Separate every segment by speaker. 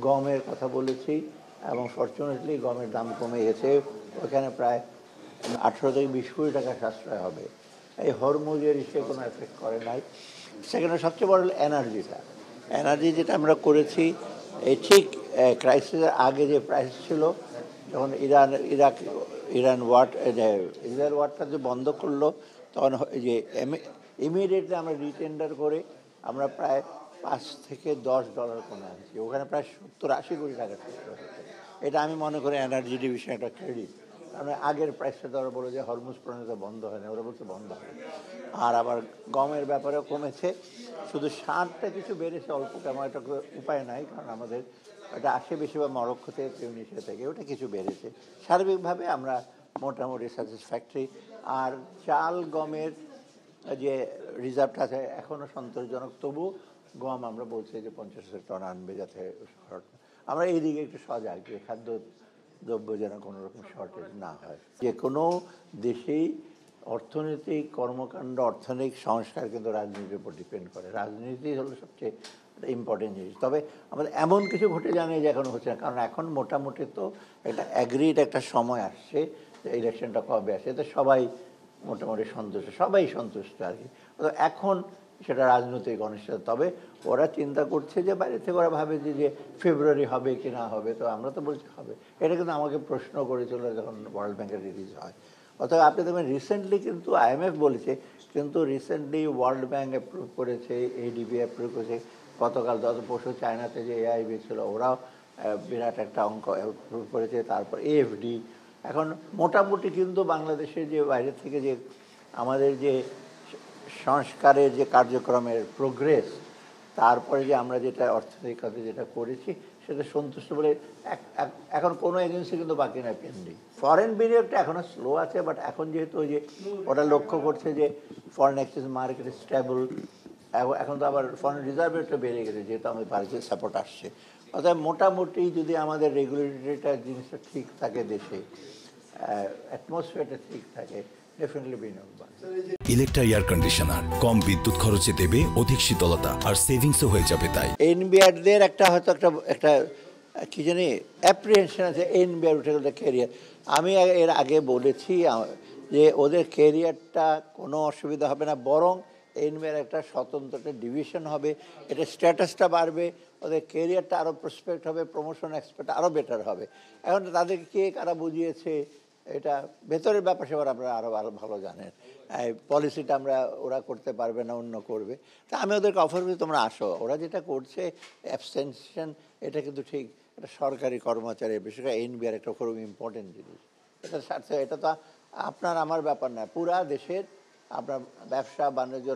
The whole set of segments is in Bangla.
Speaker 1: গমের কথা বলেছি এবং ফরচুনেটলি গমের দাম কমে গেছে। ওখানে প্রায় 18 থেকে 20 কোটি টাকা সাশ্রয় হবে। এই হরমুজের ইসে কোনো এফেক্ট করে নাই। সেখানে সবচেয়ে বড় হলো এনার্জি যেটা আমরা করেছি এই ঠিক ক্রাইসিসের আগে যে প্রাইস ছিল, যখন ইরান ইসরায়েল ওয়ারটা যে বন্ধ করলো, তখন যে ইমিডিয়েটলি আমরা রিটেন্ডার করে আমরা প্রায় $5 থেকে $10 কমে আনছি। ওখানে প্রায় 70-80 কোটি টাকা খরচ হয়েছে। এটা আমি মনে করি এনার্জি ডিভিশন একটা ক্রেডিট। কারণ আগের প্রাইসটা ধরা বলে যে হরমুজ প্রণীত বন্ধ হয় না, ওরা বলছে বন্ধ হয়। আর আবার গমের ব্যাপারেও কমেছে, শুধু সারটা কিছু বেড়েছে অল্প, কেমন একটা উপায় নাই, কারণ আমাদের এটা আসে বেশি বা মরক্কো থেকে টিউনিশিয়া থেকে, ওটা কিছু বেড়েছে। সার্বিকভাবে আমরা মোটামুটি স্যাটিসফ্যাক্টরি। আর চাল গমের যে রিজার্ভটা আছে এখনও সন্তোষজনক, তবু গম আমরা বলছি যে 50,000 টন আনবে, যাতে আমরা এই দিকে একটু সজাগ যে খাদ্য দ্রব্য যেন কোনো রকম শর্টেজ না হয়। যে কোনো দেশেই অর্থনৈতিক কর্মকাণ্ড, অর্থনৈতিক সংস্কার কিন্তু রাজনীতির উপর ডিপেন্ড করে। রাজনীতি হলো সবচেয়ে ইম্পর্টেন্ট জিনিস। তবে আমাদের এমন কিছু ঘটে জানে যে এখনো হচ্ছে না, কারণ এখন মোটামুটি তো একটা অ্যাগ্রিড একটা সময় আসছে, ইলেকশনটা কবে আসে, এতে সবাই মোটামুটি সবাই সন্তুষ্ট আর কি। এখন সেটা রাজনৈতিক অনিশ্চয়তা। তবে ওরা চিন্তা করছে যে বাইরে থেকে ওরা ভাবে যে ফেব্রুয়ারি হবে কি না হবে, তো আমরা তো বলছি হবে। এটা কিন্তু আমাকে প্রশ্ন করেছিল যখন ওয়ার্ল্ড ব্যাংকের রিলিজ হয়। অর্থাৎ আপনি দেখবেন রিসেন্টলি কিন্তু IMF বলেছে, কিন্তু রিসেন্টলি ওয়ার্ল্ড ব্যাংক অ্যাপ্রুভ করেছে, ADB অ্যাপ্রুভ করেছে, গতকাল পরশু চায়নাতে যে AIB ছিল ওরাও বিরাট একটা অঙ্ক অ্যাপ্রুভ করেছে, তারপর AFD। এখন মোটামুটি কিন্তু বাংলাদেশের যে বাইরে থেকে যে আমাদের যে সংস্কারের যে কার্যক্রমের প্রোগ্রেস, তারপরে যে আমরা যেটা অর্থনৈতিক কাজে যেটা করেছি সেটা সন্তুষ্ট বলে এখন কোনো এজেন্সি কিন্তু বাকি নয় পেন্ডিং। ফরেন বিনিয়োগটা এখনও স্লো আছে, বাট এখন যেহেতু ওই যে ওটা লক্ষ্য করছে যে ফরেন এক্সচেঞ্জ মার্কেট স্টেবল, এখন তো আবার ফরেন রিজার্ভ রেটটা বেড়ে গেছে যেহেতু আমাদের বাড়িতে সাপোর্ট আসছে। অর্থাৎ মোটামুটি যদি আমাদের রেগুলেটরিটা জিনিসটা ঠিক থাকে, দেশে অ্যাটমসফিয়ারটা ঠিক থাকে, ডেফিনেটলি বিনিয়োগ বাড়বে।
Speaker 2: ইলেকট্রা এয়ার কন্ডিশনার কম বিদ্যুৎ খরচে দেবে অধিক শীতলতা, আর সেভিংসও হয়ে যাবে। তাই
Speaker 1: এনবিআরদের হয়তো একটা কি জানি অ্যাপ্রিহেনশন আছে, এনবিআর উঠে গেলে ক্যারিয়ার। আমি এর আগে বলেছি যে ওদের ক্যারিয়ারটা কোনো অসুবিধা হবে না, বরং এনবিআর একটা স্বতন্ত্র একটা ডিভিশন হবে, এটা স্ট্যাটাসটা বাড়বে, ওদের ক্যারিয়ারটা আরও প্রসপেক্ট হবে, প্রমোশন এক্সপেক্ট আরও বেটার হবে। এখন তাদেরকে কে কারা বুঝিয়েছে, এটা ভেতরের ব্যাপার সেবার আপনারা আরও ভালো জানেন। পলিসিটা ওরা করতে পারবে না, অন্য করবে। তা আমি ওদেরকে অফার করি তোমরা আসো। ওরা যেটা করছে অ্যাবসেনশন, এটা কিন্তু ঠিক এটা সরকারি কর্মচারী, বিশেষ করে এনবিআর একটা খুব ইম্পর্টেন্ট জিনিস। এটা তো আপনার আমার ব্যাপার না, পুরা দেশের আপনার ব্যবসা বাণিজ্য,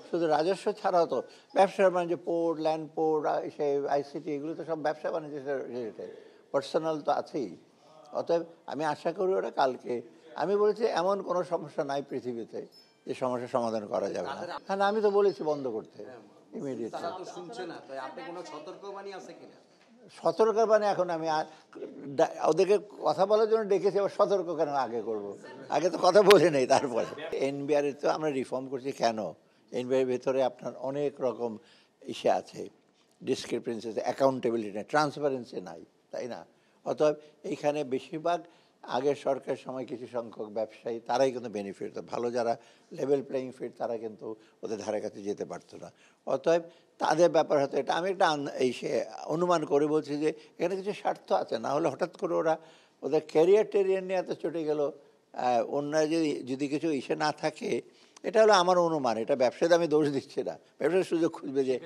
Speaker 1: শুধু রাজস্ব ছাড়াও তো ব্যবসা বাণিজ্য, পোর্ট, ল্যান্ড পোর্ট, সেই ICT, এগুলো তো সব ব্যবসা বাণিজ্য রিলেটেড, পার্সোনাল তো আছেই। অতএব আমি আশা করি ওরা কালকে, আমি বলেছি এমন কোনো সমস্যা নাই পৃথিবীতে যে সমস্যার সমাধান করা যাবে না। হ্যাঁ, আমি তো বলেছি বন্ধ করতে ইমিডিয়েটলি। সতর্কবাণী এখন আমি ওদেরকে কথা বলার জন্য ডেকেছি, আবার সতর্ক কেন আগে করব? আগে তো কথা বলে নেই। তারপরে এনবিআর তো আমরা রিফর্ম করছি কেন? এনবিআর ভেতরে আপনার অনেক রকম ইসে আছে, ডিসক্রিপেন্সি আছে, অ্যাকাউন্টেবিলিটি নেই, ট্রান্সপারেন্সি নাই, তাই না? অতএব এইখানে বেশিরভাগ আগের সরকারের সময় কিছু সংখ্যক ব্যবসায়ী তারাই কিন্তু বেনিফিট, ভালো যারা লেভেল প্লেয়িং ফিল্ড তারা কিন্তু ওদের ধারে কাছে যেতে পারতো না। অতএব তাদের ব্যাপার হতো এটা। আমি একটা অনুমান করে বলছি যে এখানে কিছু স্বার্থ আছে, না হলে হঠাৎ করে ওদের ক্যারিয়ার নিয়ে এত চটে গেল। অন্যায় যদি কিছু ইসে না থাকে, এটা হলো আমার অনুমান। এটা ব্যবসাতে আমি দোষ দিচ্ছি না, ব্যবসার সুযোগ খুঁজবে যে